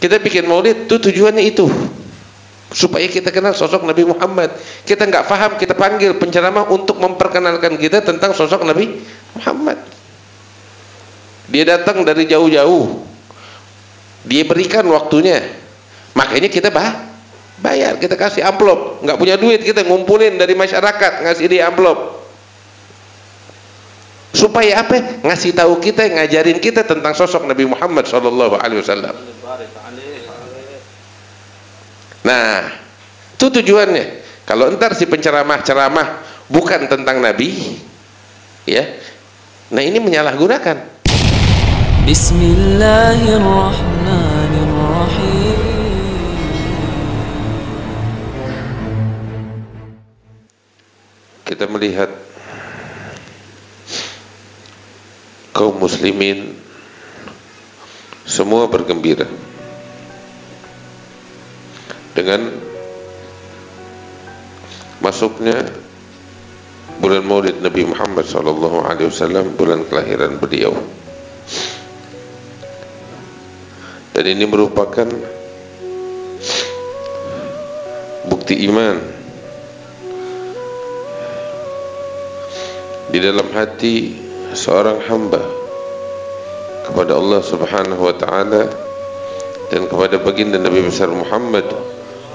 Kita bikin maulid itu tujuannya itu, supaya kita kenal sosok Nabi Muhammad. Kita nggak paham, kita panggil penceramah untuk memperkenalkan kita tentang sosok Nabi Muhammad. Dia datang dari jauh-jauh, dia berikan waktunya, makanya kita bayar, kita kasih amplop. Nggak punya duit, kita ngumpulin dari masyarakat, ngasih dia amplop. Supaya apa? Ngasih tahu kita, ngajarin kita tentang sosok Nabi Muhammad SAW. Nah, itu tujuannya. Kalau entar si penceramah bukan tentang Nabi, ya, nah ini menyalahgunakan. Bismillahirrahmanirrahim. Kita melihat kaum muslimin semua bergembira dengan masuknya bulan Maulid Nabi Muhammad SAW, bulan kelahiran beliau. Dan ini merupakan bukti iman di dalam hati seorang hamba kepada Allah Subhanahu wa taala dan kepada baginda Nabi besar Muhammad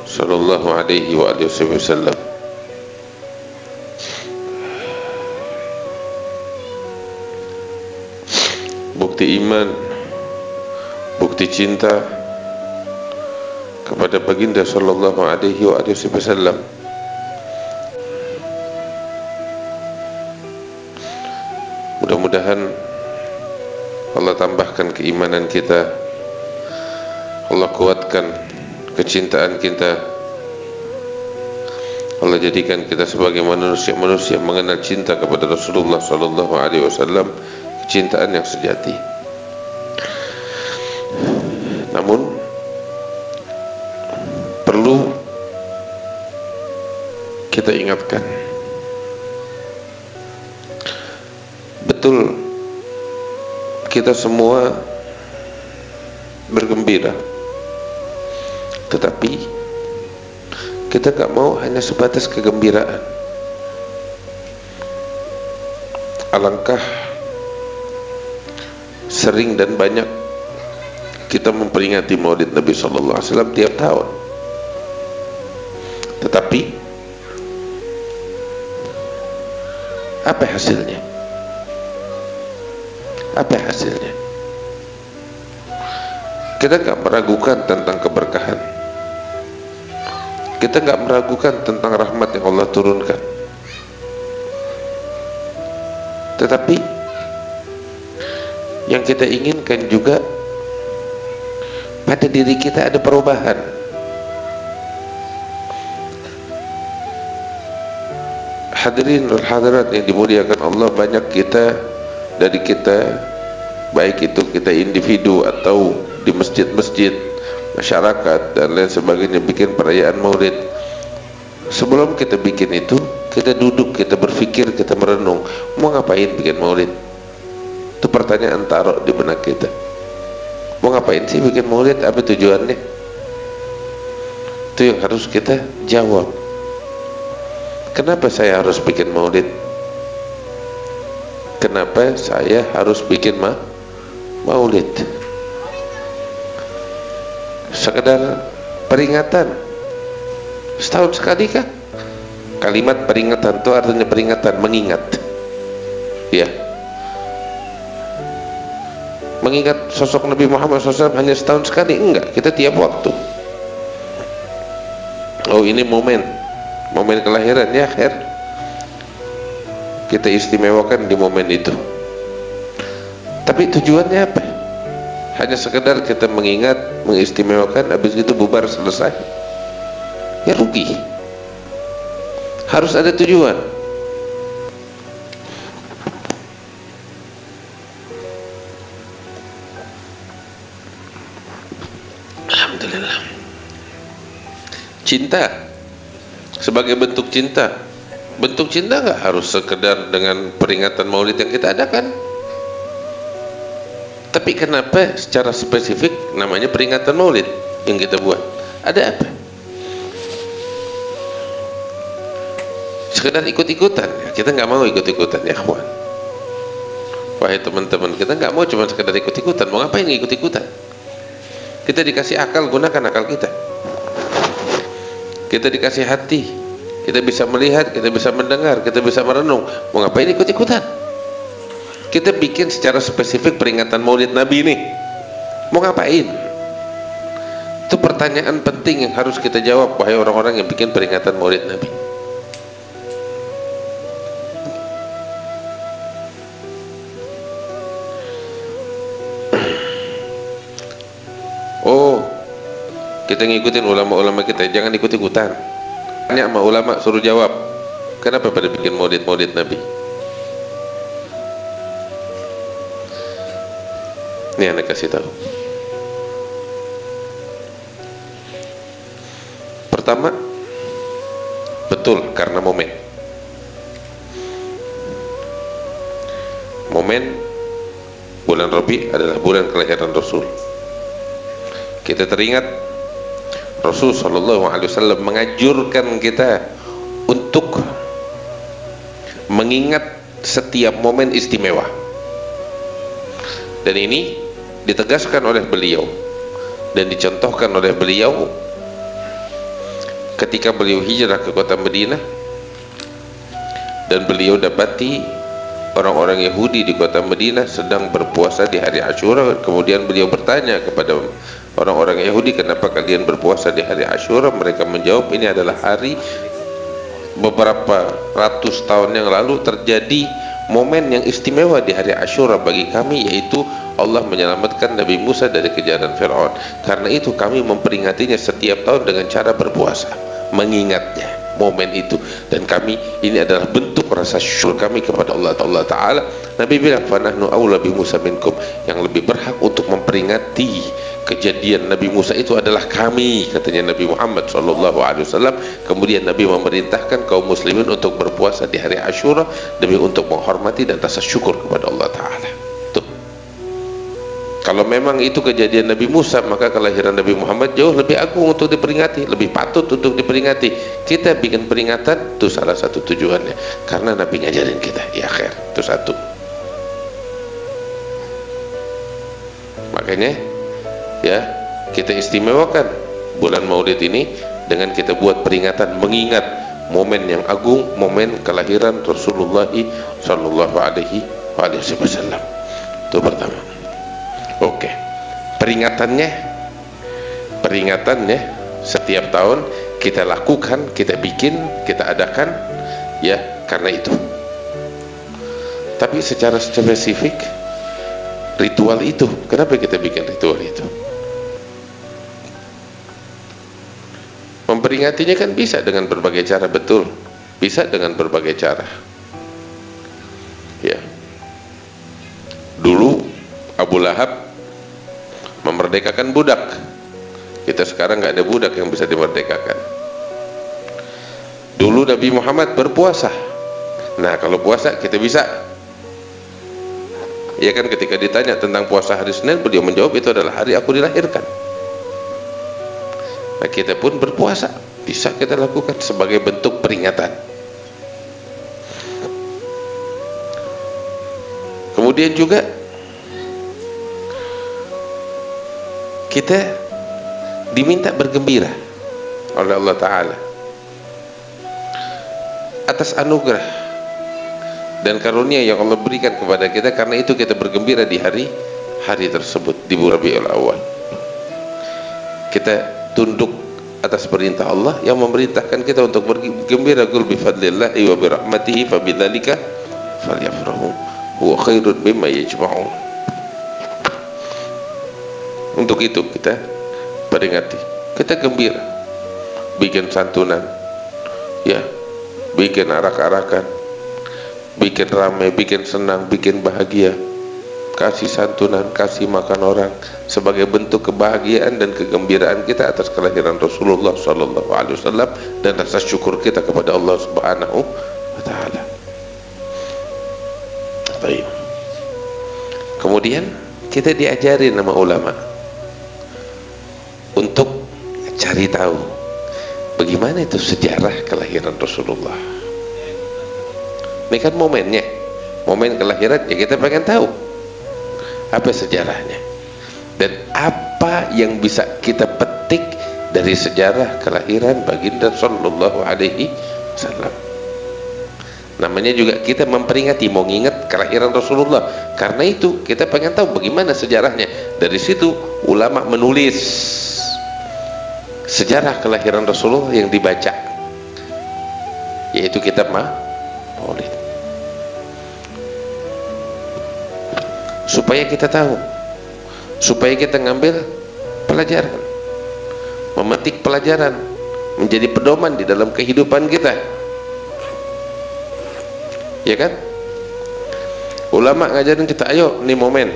sallallahu alaihi wasallam. Bukti iman, bukti cinta kepada baginda sallallahu alaihi wasallam. Mudah-mudahan Allah tambahkan keimanan kita, Allah kuatkan kecintaan kita, Allah jadikan kita sebagai manusia mengenal cinta kepada Rasulullah SAW, kecintaan yang sejati. Namun perlu kita ingatkan, betul kita semua bergembira, tetapi kita gak mau hanya sebatas kegembiraan. Alangkah sering dan banyak kita memperingati Maulid Nabi SAW tiap tahun, tetapi apa hasilnya? Apa hasilnya? Kita gak meragukan tentang keberkahan, kita gak meragukan tentang rahmat yang Allah turunkan, tetapi yang kita inginkan juga pada diri kita ada perubahan. Hadirin dan hadirat yang dimuliakan Allah, banyak dari kita, baik itu kita individu atau di masjid-masjid, masyarakat dan lain sebagainya, bikin perayaan Maulid. Sebelum kita bikin itu, kita duduk, kita berpikir, kita merenung, mau ngapain bikin Maulid? Itu pertanyaan taruh di benak kita. Mau ngapain sih bikin Maulid? Apa tujuannya? Itu yang harus kita jawab. Kenapa saya harus bikin Maulid? Kenapa saya harus bikin Maulid? Sekedar peringatan setahun sekali kah? Kalimat peringatan itu artinya peringatan, mengingat, ya, mengingat sosok Nabi Muhammad SAW hanya setahun sekali? Enggak, kita tiap waktu. Oh, ini momen kelahiran, ya khair, kita istimewakan di momen itu. Tapi tujuannya apa? Hanya sekedar kita mengingat, mengistimewakan, habis itu bubar, selesai. Ya rugi. Harus ada tujuan. Alhamdulillah. Cinta sebagai bentuk cinta. Bentuk cinta nggak harus sekedar dengan peringatan Maulid yang kita adakan. Tapi kenapa secara spesifik namanya peringatan Maulid yang kita buat? Ada apa? Sekedar ikut-ikutan. Kita nggak mau ikut-ikutan ya kawan. Wahai teman-teman, kita nggak mau cuma sekedar ikut-ikutan. Mau ngapain ikut-ikutan? Kita dikasih akal, gunakan akal kita. Kita dikasih hati, kita bisa melihat, kita bisa mendengar, kita bisa merenung. Mau ngapain ikut-ikutan? Kita bikin secara spesifik peringatan Maulid Nabi ini. Mau ngapain? Itu pertanyaan penting yang harus kita jawab, wahai orang-orang yang bikin peringatan Maulid Nabi. Oh, kita ngikutin ulama-ulama kita, jangan ikut-ikutan. Tanya sama ulama, suruh jawab. Kenapa pada bikin Maulid Nabi? Ini anak kasih tahu. Pertama, betul karena momen bulan Rabi adalah bulan kelahiran Rasul. Kita teringat Rasul sallallahu alaihi wasallam mengajurkan kita untuk mengingat setiap momen istimewa. Dan ini ditegaskan oleh beliau dan dicontohkan oleh beliau ketika beliau hijrah ke kota Madinah dan beliau dapati orang-orang Yahudi di kota Madinah sedang berpuasa di hari Asyura. Kemudian beliau bertanya kepada orang-orang Yahudi, kenapa kalian berpuasa di hari Asyura? Mereka menjawab, ini adalah hari beberapa ratus tahun yang lalu terjadi momen yang istimewa di hari Asyura bagi kami, yaitu Allah menyelamatkan Nabi Musa dari kejaran Fir'aun. Karena itu kami memperingatinya setiap tahun dengan cara berpuasa, mengingatnya momen itu. Dan kami, ini adalah bentuk rasa syukur kami kepada Allah Ta'ala. Nabi bilang, fanahnu awla bi Musa minkum, yang lebih berhak untuk memperingati kejadian Nabi Musa itu adalah kami, katanya Nabi Muhammad SAW. Kemudian Nabi memerintahkan kaum muslimin untuk berpuasa di hari Asyura demi untuk menghormati dan rasa syukur kepada Allah Ta'ala. Tuh, kalau memang itu kejadian Nabi Musa, maka kelahiran Nabi Muhammad jauh lebih agung untuk diperingati, lebih patut untuk diperingati. Kita bikin peringatan, itu salah satu tujuannya, karena Nabi ngajarin kita. Ya khair, itu satu. Makanya ya, kita istimewakan bulan Maulid ini dengan kita buat peringatan mengingat momen yang agung, momen kelahiran Rasulullah sallallahu alaihi wasallam. Itu pertama. Oke. Peringatannya setiap tahun kita lakukan, kita bikin, kita adakan ya karena itu. Tapi secara spesifik ritual itu, kenapa kita bikin ritual itu? Memperingatinya kan bisa dengan berbagai cara, betul, bisa dengan berbagai cara ya. Dulu Abu Lahab memerdekakan budak, kita sekarang nggak ada budak yang bisa dimerdekakan. Dulu Nabi Muhammad berpuasa, nah kalau puasa kita bisa ya kan. Ketika ditanya tentang puasa hari Senin, beliau menjawab, itu adalah hari aku dilahirkan. Nah, kita pun berpuasa, bisa kita lakukan sebagai bentuk peringatan. Kemudian juga kita diminta bergembira oleh Allah Ta'ala atas anugerah dan karunia yang Allah berikan kepada kita. Karena itu kita bergembira di hari tersebut, di bulan Rabiul Awal. Kita tunduk atas perintah Allah yang memerintahkan kita untuk bergembira, qul bi fadlillahi wa bi rahmatihi fa bidzalika falyafrahu huwa khairun mimma yajma'un. Untuk itu kita peringati, kita gembira, bikin santunan ya, bikin arak-arakan, bikin ramai, bikin senang, bikin bahagia, kasih santunan, kasih makan orang sebagai bentuk kebahagiaan dan kegembiraan kita atas kelahiran Rasulullah SAW dan rasa syukur kita kepada Allah Subhanahu wa Ta'ala. Baik. Kemudian kita diajarin sama ulama untuk cari tahu bagaimana itu sejarah kelahiran Rasulullah. Ini kan momennya, momen kelahiran, ya kita pengen tahu apa sejarahnya dan apa yang bisa kita petik dari sejarah kelahiran baginda Sallallahu Alaihi Wasallam. Namanya juga kita memperingati, mau nginget kelahiran Rasulullah. Karena itu kita pengen tahu bagaimana sejarahnya. Dari situ ulama menulis sejarah kelahiran Rasulullah yang dibaca, yaitu kitab Maulid, supaya kita tahu, supaya kita ngambil pelajaran, memetik pelajaran, menjadi pedoman di dalam kehidupan kita. Ya kan? Ulama ngajarin kita, ayo, ini momen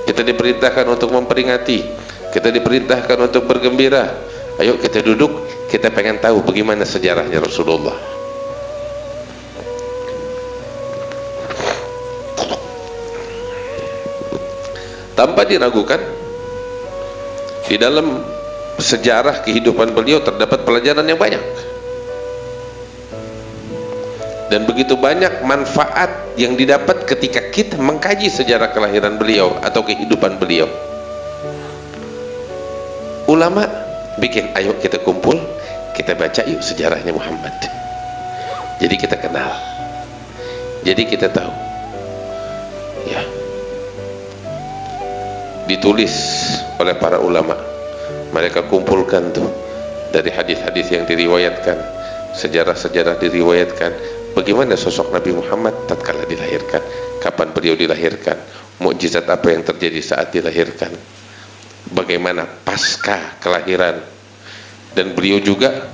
kita diperintahkan untuk memperingati, kita diperintahkan untuk bergembira. Ayo kita duduk, kita pengen tahu bagaimana sejarahnya Rasulullah. Tanpa diragukan, di dalam sejarah kehidupan beliau terdapat pelajaran yang banyak. Dan begitu banyak manfaat yang didapat ketika kita mengkaji sejarah kelahiran beliau atau kehidupan beliau. Ulama bikin, ayo kita kumpul, kita baca yuk sejarahnya Muhammad. Jadi kita kenal, jadi kita tahu. Ya, ditulis oleh para ulama, mereka kumpulkan tuh dari hadis-hadis yang diriwayatkan, sejarah-sejarah diriwayatkan. Bagaimana sosok Nabi Muhammad tatkala dilahirkan, kapan beliau dilahirkan, mukjizat apa yang terjadi saat dilahirkan, bagaimana pasca kelahiran. Dan beliau juga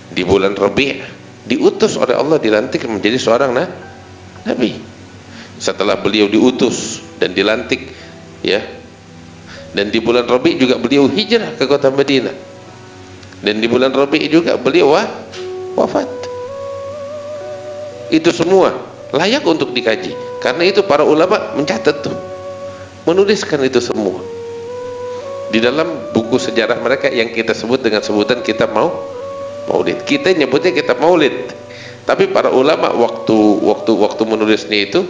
di bulan Rabi' diutus oleh Allah, dilantik menjadi seorang nabi. Setelah beliau diutus dan dilantik, ya, dan di bulan Rabi' juga beliau hijrah ke kota Madinah, dan di bulan Rabi' juga beliau wafat. Itu semua layak untuk dikaji. Karena itu para ulama mencatat tuh, menuliskan itu semua di dalam buku sejarah mereka yang kita sebut dengan sebutan kitab Maulid. Kita nyebutnya kitab Maulid, tapi para ulama waktu menulisnya itu,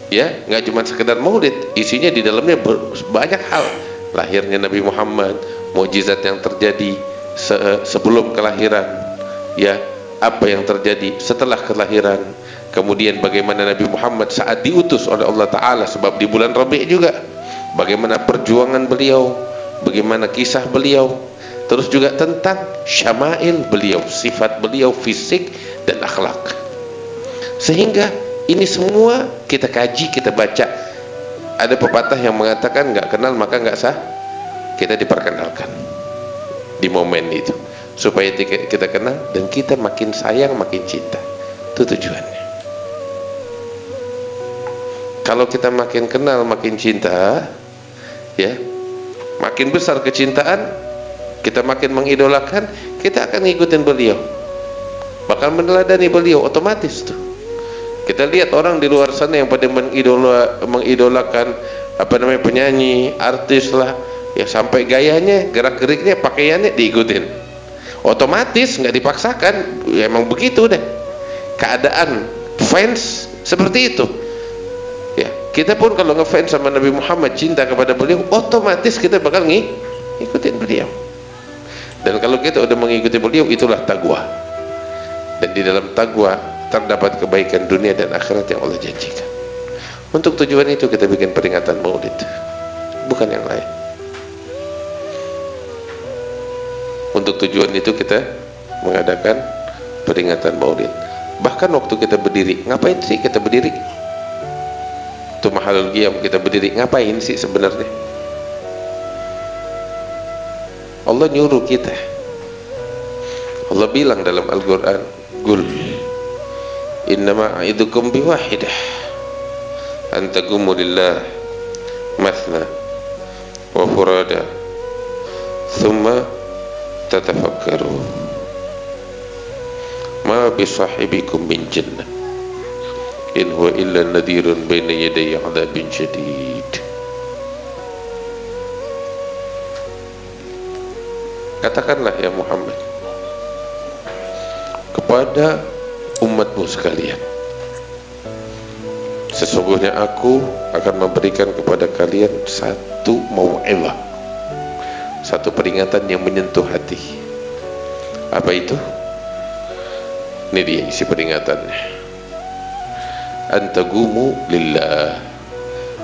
ya, nggak cuma sekedar Maulid, isinya di dalamnya banyak hal. Lahirnya Nabi Muhammad, mukjizat yang terjadi sebelum kelahiran, ya, apa yang terjadi setelah kelahiran, kemudian bagaimana Nabi Muhammad saat diutus oleh Allah Ta'ala, sebab di bulan Rabi' juga, bagaimana perjuangan beliau, bagaimana kisah beliau, terus juga tentang syama'il beliau, sifat beliau, fisik dan akhlak. Sehingga ini semua kita kaji, kita baca. Ada pepatah yang mengatakan nggak kenal maka nggak sah. Kita diperkenalkan di momen itu supaya kita kenal dan kita makin sayang, makin cinta. Itu tujuannya. Kalau kita makin kenal, makin cinta, ya, makin besar kecintaan, kita makin mengidolakan, kita akan ngikutin beliau, bakal meneladani beliau otomatis tuh. Kita lihat orang di luar sana yang pada mengidolakan penyanyi, artis lah, ya, sampai gayanya, gerak-geriknya, pakaiannya diikutin. Otomatis, nggak dipaksakan, ya, emang begitu deh keadaan fans seperti itu. Ya, kita pun kalau ngefans sama Nabi Muhammad, cinta kepada beliau, otomatis kita bakal ngikutin beliau. Dan kalau kita udah mengikuti beliau, itulah taqwa. Dan di dalam taqwa terdapat kebaikan dunia dan akhirat yang Allah janjikan. Untuk tujuan itu kita bikin peringatan Maulid, bukan yang lain. Untuk tujuan itu kita mengadakan peringatan Maulid. Bahkan waktu kita berdiri, ngapain sih kita berdiri? Itu mahalul qiyam, kita berdiri ngapain sih sebenarnya? Allah nyuruh kita. Allah bilang dalam Al-Quran, "Qul innama a'idukum biwahidah an taqumu lillah mathna wa furada thumma tatafakkaru ma bisahibikum min jannah in huwa illa nadhirun baina yaday 'adabin syadid." Katakanlah ya Muhammad kepada umatmu sekalian, sesungguhnya aku akan memberikan kepada kalian satu mau'izah, satu peringatan yang menyentuh hati. Apa itu? Ini dia isi peringatannya. Antagumu lillah,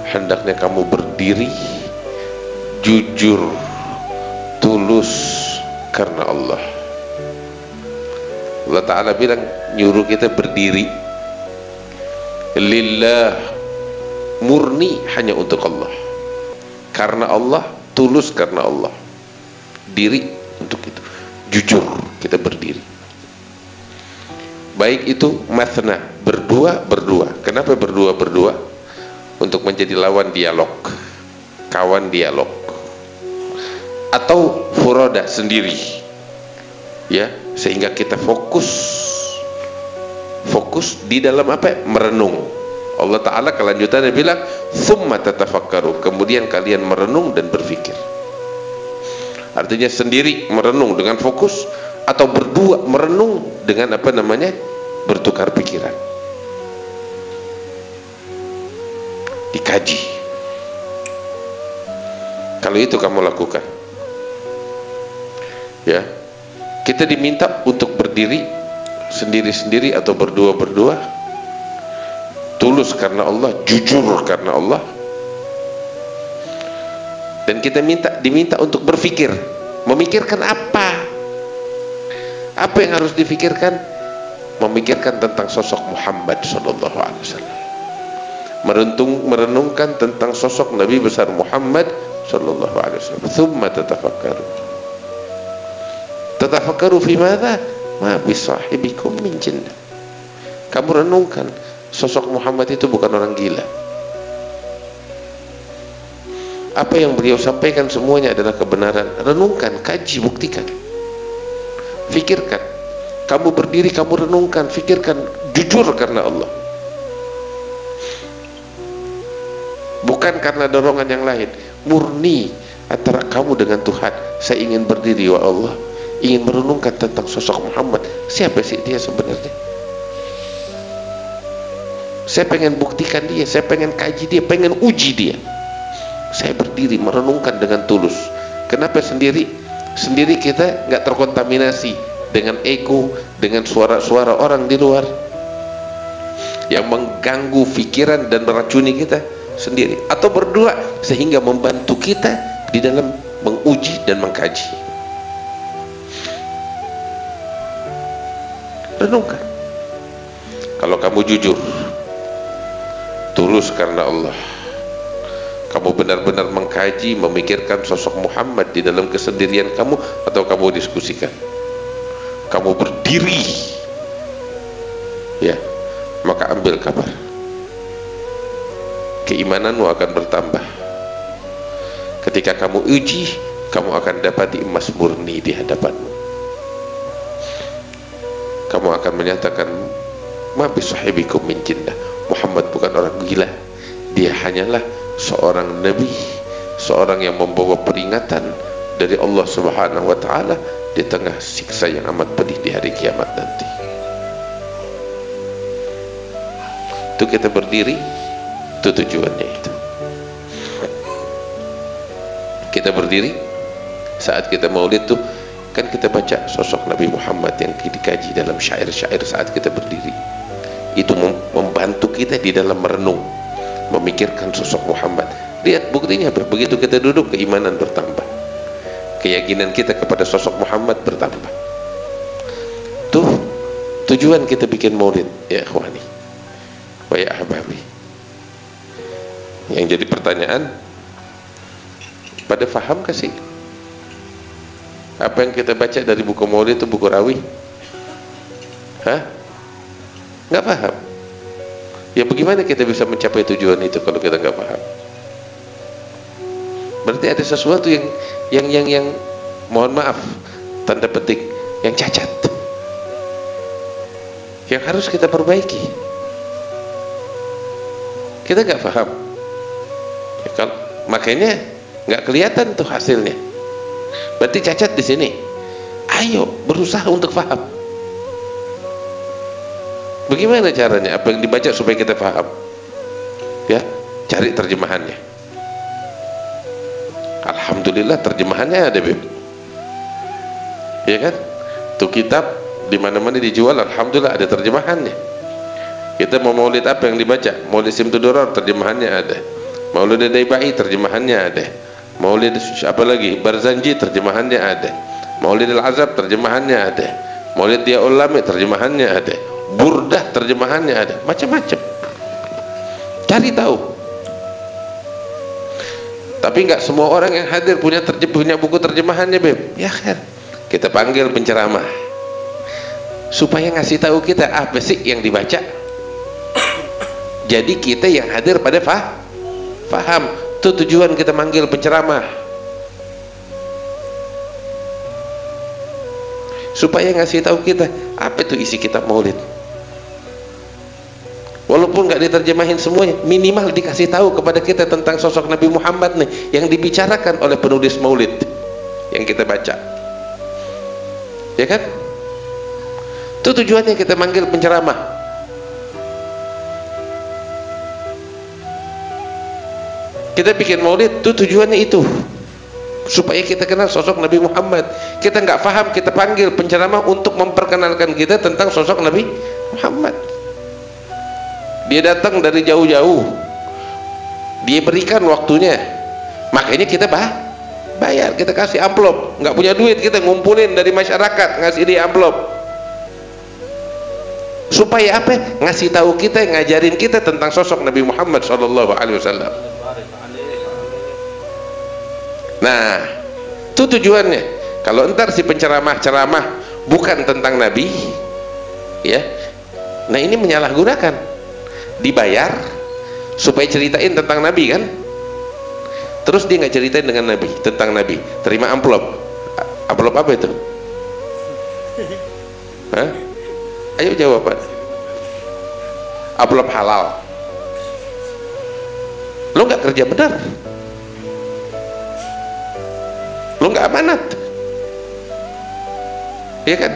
hendaknya kamu berdiri jujur, tulus karena Allah. Allah Ta'ala bilang, nyuruh kita berdiri lillah, murni hanya untuk Allah, karena Allah, tulus karena Allah, diri untuk itu, jujur kita berdiri. Baik itu mathna, berdua. Kenapa berdua? Untuk menjadi lawan dialog, kawan dialog. Atau furoda, sendiri, ya, sehingga kita fokus di dalam apa? Merenung. Allah Ta'ala kelanjutannya bilang, thumma tatafakkaru, kemudian kalian merenung dan berpikir. Artinya sendiri merenung dengan fokus, atau berdua merenung dengan apa namanya, bertukar pikiran, dikaji. Kalau itu kamu lakukan, ya, kita diminta untuk berdiri sendiri-sendiri atau berdua-berdua, tulus karena Allah, jujur karena Allah. Dan kita diminta untuk berpikir, memikirkan apa yang harus difikirkan? Memikirkan tentang sosok Muhammad sallallahu alaihi wasallam, merenungkan tentang sosok Nabi besar Muhammad sallallahu alaihi wasallam. Thumma tatafakkaru fi madza ma bisahibikum min jinnah. Kamu renungkan, sosok Muhammad itu bukan orang gila. Apa yang beliau sampaikan semuanya adalah kebenaran. Renungkan, kaji, buktikan, fikirkan. Kamu berdiri, kamu renungkan, fikirkan, jujur karena Allah, bukan karena dorongan yang lain. Murni antara kamu dengan Tuhan. Saya ingin berdiri, ya Allah, ingin merenungkan tentang sosok Muhammad. Siapa sih dia sebenarnya? Saya pengen buktikan dia, saya pengen kaji dia, pengen uji dia. Saya berdiri merenungkan dengan tulus. Kenapa sendiri? Sendiri kita nggak terkontaminasi dengan ego, dengan suara-suara orang di luar yang mengganggu pikiran dan meracuni kita sendiri, atau berdua sehingga membantu kita di dalam menguji dan mengkaji. Renungkan. Kalau kamu jujur, tulus karena Allah, kamu benar-benar mengkaji, memikirkan sosok Muhammad di dalam kesendirian kamu, atau kamu diskusikan, kamu berdiri, ya, maka ambil kabar, keimananmu akan bertambah. Ketika kamu uji, kamu akan dapati emas murni di hadapanmu. Kamu akan menyatakan, ma bisahibikum min jinnah, Muhammad bukan orang gila, dia hanyalah seorang nabi, seorang yang membawa peringatan dari Allah Subhanahu wa Ta'ala di tengah siksa yang amat pedih di hari kiamat nanti. Itu kita berdiri, itu tujuannya itu. Kita berdiri saat kita maulid tuh kan kita baca sosok Nabi Muhammad yang dikaji dalam syair-syair saat kita berdiri. Itu membantu kita di dalam merenung, memikirkan sosok Muhammad. Lihat buktinya apa? Begitu kita duduk, keimanan bertambah, keyakinan kita kepada sosok Muhammad bertambah. Tuh tujuan kita bikin maulid, ya ikhwani wa ya ahbabi. Yang jadi pertanyaan, pada faham gak sih apa yang kita baca dari buku maulid itu, buku rawi? Hah? Nggak paham? Ya bagaimana kita bisa mencapai tujuan itu kalau kita nggak paham? Berarti ada sesuatu yang mohon maaf, tanda petik, yang cacat, yang harus kita perbaiki. Kita nggak paham, ya, makanya nggak kelihatan tuh hasilnya. Berarti cacat di sini. Ayo berusaha untuk faham. Bagaimana caranya? Apa yang dibaca supaya kita faham? Ya, cari terjemahannya. Alhamdulillah terjemahannya ada, Beb. Ya kan? Tuh kitab di mana-mana dijual, alhamdulillah ada terjemahannya. Kita mau maulid apa yang dibaca? Maulid Simtudurar terjemahannya ada. Maulid Daibai terjemahannya ada. Maulid apa lagi? Barzanji terjemahannya ada. Maulid Al-Azab terjemahannya ada. Maulid Dia Ulami terjemahannya ada. Burdah terjemahannya ada. Macam-macam. Cari tahu. Tapi nggak semua orang yang hadir punya buku terjemahannya, Beb. Ya kan? Kita panggil penceramah supaya ngasih tahu kita apa sih yang dibaca. Jadi kita yang hadir pada faham. Itu tujuan kita manggil penceramah, supaya ngasih tahu kita apa itu isi kitab maulid. Walaupun nggak diterjemahin semuanya, minimal dikasih tahu kepada kita tentang sosok Nabi Muhammad nih yang dibicarakan oleh penulis maulid yang kita baca. Ya kan? Itu tujuannya kita manggil penceramah. Kita bikin maulid itu tujuannya itu, supaya kita kenal sosok Nabi Muhammad. Kita nggak paham, kita panggil penceramah untuk memperkenalkan kita tentang sosok Nabi Muhammad. Dia datang dari jauh-jauh, dia berikan waktunya, makanya kita bayar, kita kasih amplop. Nggak punya duit, kita ngumpulin dari masyarakat, ngasih dia amplop. Supaya apa? Ngasih tahu kita, ngajarin kita tentang sosok Nabi Muhammad SAW. Nah, itu tujuannya. Kalau entar si penceramah bukan tentang Nabi, ya, nah ini menyalahgunakan. Dibayar supaya ceritain tentang Nabi kan, terus dia nggak ceritain dengan Nabi, tentang Nabi. Terima amplop. Amplop apa itu? Hah? Ayo jawaban. Amplop halal. Lo nggak kerja benar, lo nggak amanat, ya kan?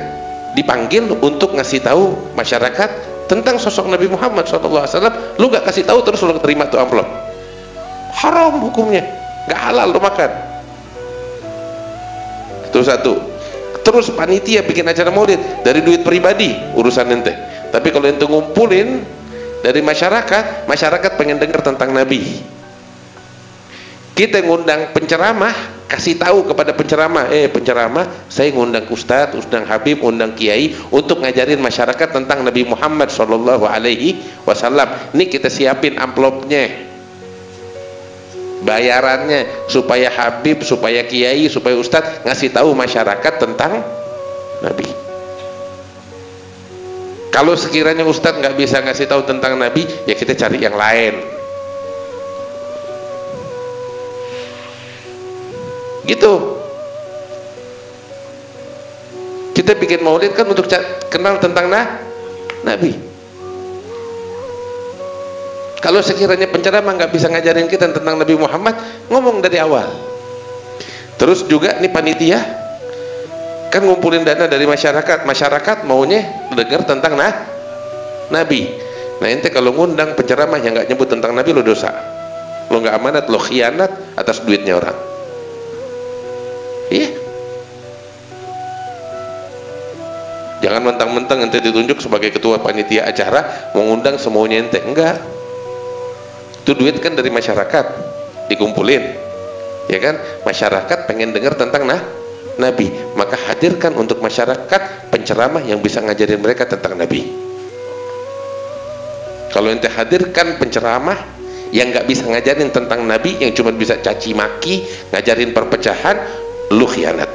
Dipanggil untuk ngasih tahu masyarakat tentang sosok Nabi Muhammad SAW. Lo nggak kasih tahu terus lo terima tuh amplop, haram hukumnya, nggak halal lo makan. Itu satu. Terus panitia bikin acara maulid dari duit pribadi, urusan ente. Tapi kalau ente ngumpulin dari masyarakat, masyarakat pengen dengar tentang Nabi. Kita ngundang penceramah, kasih tahu kepada penceramah, penceramah, saya ngundang ustadz, undang habib, undang kiai untuk ngajarin masyarakat tentang Nabi Muhammad SAW. Ini kita siapin amplopnya, bayarannya, supaya habib, supaya kiai, supaya ustadz ngasih tahu masyarakat tentang Nabi. Kalau sekiranya ustadz nggak bisa ngasih tahu tentang Nabi, ya kita cari yang lain. Gitu. Kita bikin maulid kan untuk kenal tentang Nabi. Kalau sekiranya penceramah nggak bisa ngajarin kita tentang Nabi Muhammad, ngomong dari awal. Terus juga nih panitia kan ngumpulin dana dari masyarakat, masyarakat maunya dengar tentang Nabi. Nah ente kalau ngundang penceramah yang nggak nyebut tentang Nabi, lo dosa, lo nggak amanat, lo khianat atas duitnya orang. Iya. Jangan mentang-mentang ente ditunjuk sebagai ketua panitia acara mengundang semuanya ente, enggak. Itu duit kan dari masyarakat dikumpulin, ya kan? Masyarakat pengen dengar tentang Nabi, maka hadirkan untuk masyarakat penceramah yang bisa ngajarin mereka tentang Nabi. Kalau ente hadirkan penceramah yang nggak bisa ngajarin tentang Nabi, yang cuma bisa caci maki, ngajarin perpecahan, lu khianat.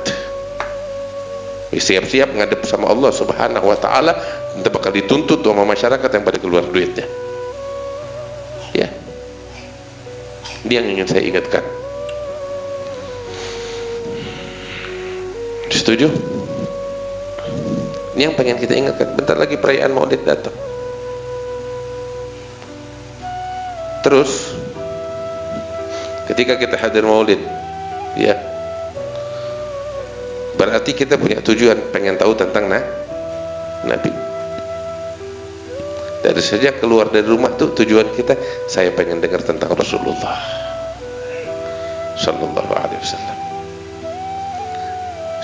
Siap-siap ngadep sama Allah Subhanahu wa ta'ala, nanti bakal dituntut sama masyarakat yang pada keluar duitnya. Ya, dia yang ingin saya ingatkan. Setuju? Ini yang pengen kita ingatkan. Bentar lagi perayaan maulid datang. Terus ketika kita hadir maulid, ya, berarti berarti kita punya tujuan pengen tahu tentang Nabi. Dari sejak keluar dari rumah tuh tujuan kita, saya pengen dengar tentang Rasulullah Sallallahu Alaihi Wasallam,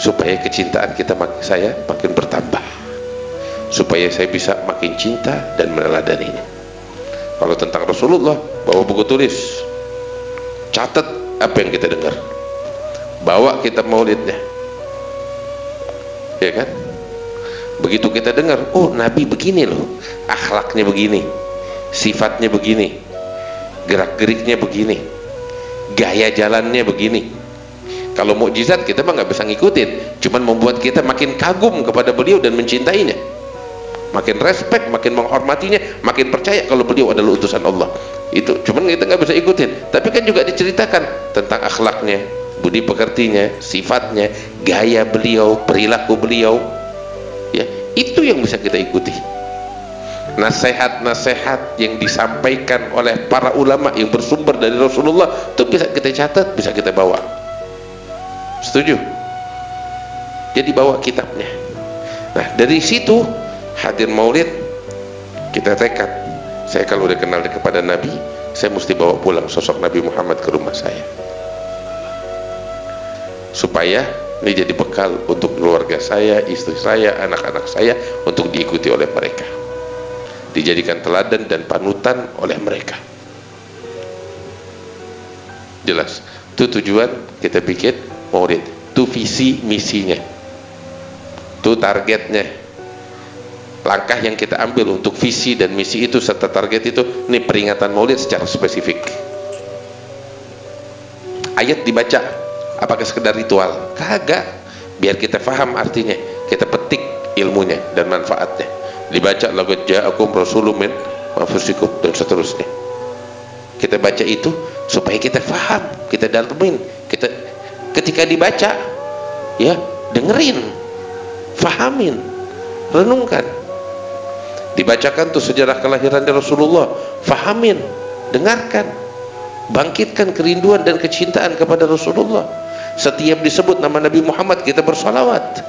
supaya kecintaan kita saya makin bertambah, supaya saya bisa makin cinta dan meneladaninya. Kalau tentang Rasulullah, bawa buku tulis, catat apa yang kita dengar, bawa kitab maulidnya, ya kan? Begitu kita dengar, oh Nabi begini loh, akhlaknya begini, sifatnya begini, gerak-geriknya begini, gaya jalannya begini. Kalau mukjizat kita mah nggak bisa ngikutin, cuman membuat kita makin kagum kepada beliau dan mencintainya, makin respect, makin menghormatinya, makin percaya kalau beliau adalah utusan Allah. Itu cuman kita nggak bisa ikutin, tapi kan juga diceritakan tentang akhlaknya, budi pekertinya, sifatnya, gaya beliau, perilaku beliau, ya itu yang bisa kita ikuti. Nasihat-nasihat yang disampaikan oleh para ulama yang bersumber dari Rasulullah itu bisa kita catat, bisa kita bawa. Setuju? Jadi bawa kitabnya. Nah dari situ hadir maulid, kita tekad, saya kalau udah kenal kepada Nabi, saya mesti bawa pulang sosok Nabi Muhammad ke rumah saya, supaya ini jadi bekal untuk keluarga saya, istri saya, anak-anak saya, untuk diikuti oleh mereka, dijadikan teladan dan panutan oleh mereka. Jelas? Itu tujuan kita bikin maulid, itu visi misinya, itu targetnya, langkah yang kita ambil untuk visi dan misi itu serta target itu. Ini peringatan maulid secara spesifik. Ayat dibaca, apakah sekedar ritual? Kagak, biar kita faham artinya, kita petik ilmunya dan manfaatnya. Dibaca laqad ja'akum rasulun min anfusikum dan seterusnya. Kita baca itu supaya kita faham, kita dalamin, kita ketika dibaca, ya dengerin, fahamin, renungkan. Dibacakan tuh sejarah kelahirannya Rasulullah, fahamin, dengarkan, bangkitkan kerinduan dan kecintaan kepada Rasulullah. Setiap disebut nama Nabi Muhammad kita bersalawat,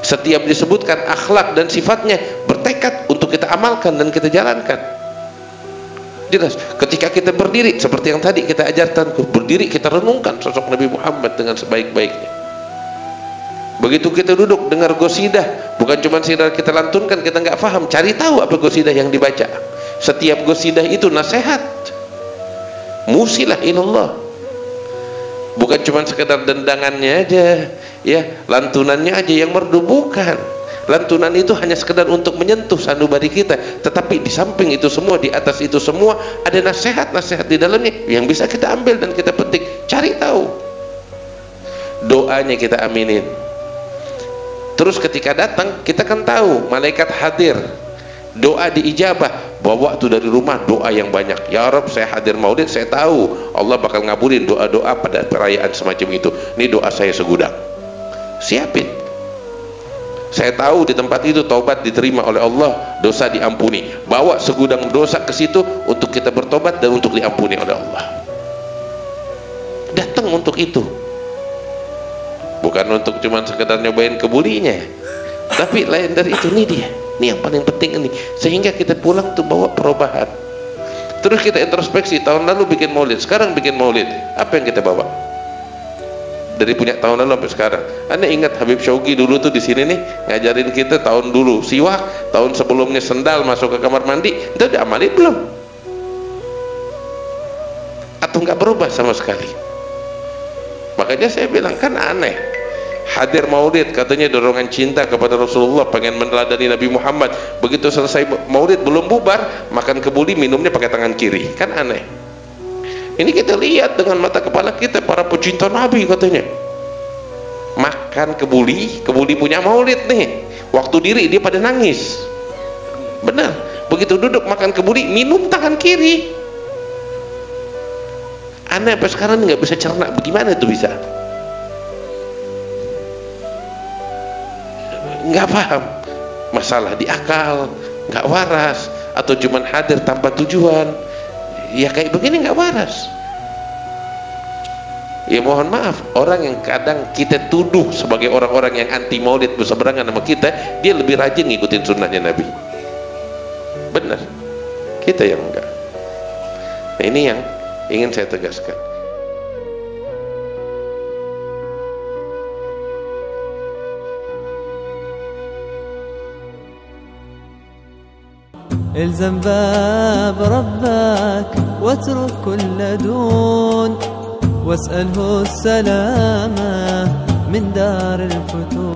setiap disebutkan akhlak dan sifatnya bertekad untuk kita amalkan dan kita jalankan. Jelas, ketika kita berdiri seperti yang tadi kita ajarkan, berdiri kita renungkan sosok Nabi Muhammad dengan sebaik-baiknya. Begitu kita duduk dengar gosidah, bukan cuma sekedar kita lantunkan, kita nggak paham, cari tahu apa gosidah yang dibaca. Setiap gosidah itu nasihat, musilah ilallah, bukan cuma sekedar dendangannya aja, ya lantunannya aja yang merdu, bukan. Lantunan itu hanya sekedar untuk menyentuh sanubari kita, tetapi di samping itu semua, di atas itu semua ada nasihat-nasihat di dalamnya yang bisa kita ambil dan kita petik, cari tahu. Doanya kita aminin. Terus ketika datang kita kan tahu malaikat hadir, doa diijabah, bawa tuh dari rumah doa yang banyak. Ya Rabb, saya hadir maulid, saya tahu Allah bakal ngabulin doa-doa pada perayaan semacam itu. Ini doa saya segudang, siapin. Saya tahu di tempat itu taubat diterima oleh Allah, dosa diampuni. Bawa segudang dosa ke situ untuk kita bertobat dan untuk diampuni oleh Allah. Datang untuk itu, bukan untuk cuma sekedar nyobain kebulinya, tapi lain dari itu. Nih dia, ini yang paling penting ini, sehingga kita pulang tuh bawa perubahan. Terus kita introspeksi, tahun lalu bikin maulid, sekarang bikin maulid, apa yang kita bawa? Dari punya tahun lalu sampai sekarang. Anda ingat Habib Syauqi dulu tuh di sini nih ngajarin kita tahun dulu siwak, tahun sebelumnya sendal masuk ke kamar mandi, itu udah amalin belum? Atau nggak berubah sama sekali? Makanya saya bilang kan aneh, hadir maulid katanya dorongan cinta kepada Rasulullah, pengen meneladani Nabi Muhammad. Begitu selesai maulid belum bubar, makan kebuli, minumnya pakai tangan kiri, kan aneh. Ini kita lihat dengan mata kepala kita, para pecinta Nabi katanya makan kebuli, kebuli punya maulid nih, waktu diri dia pada nangis, benar. Begitu duduk makan kebuli, minum tangan kiri. Aneh sampai sekarang nggak bisa cerna, bagaimana itu bisa? Nggak paham, masalah di akal, nggak waras, atau cuman hadir tanpa tujuan. Ya kayak begini nggak waras. Ya mohon maaf, orang yang kadang kita tuduh sebagai orang-orang yang anti maulid berseberangan sama kita, dia lebih rajin ngikutin sunnahnya Nabi. Benar, kita yang enggak. Nah ini yang ingin saya tegaskan. الزم باب ربك واترك كل دون واسأله السلامة من دار الفتون.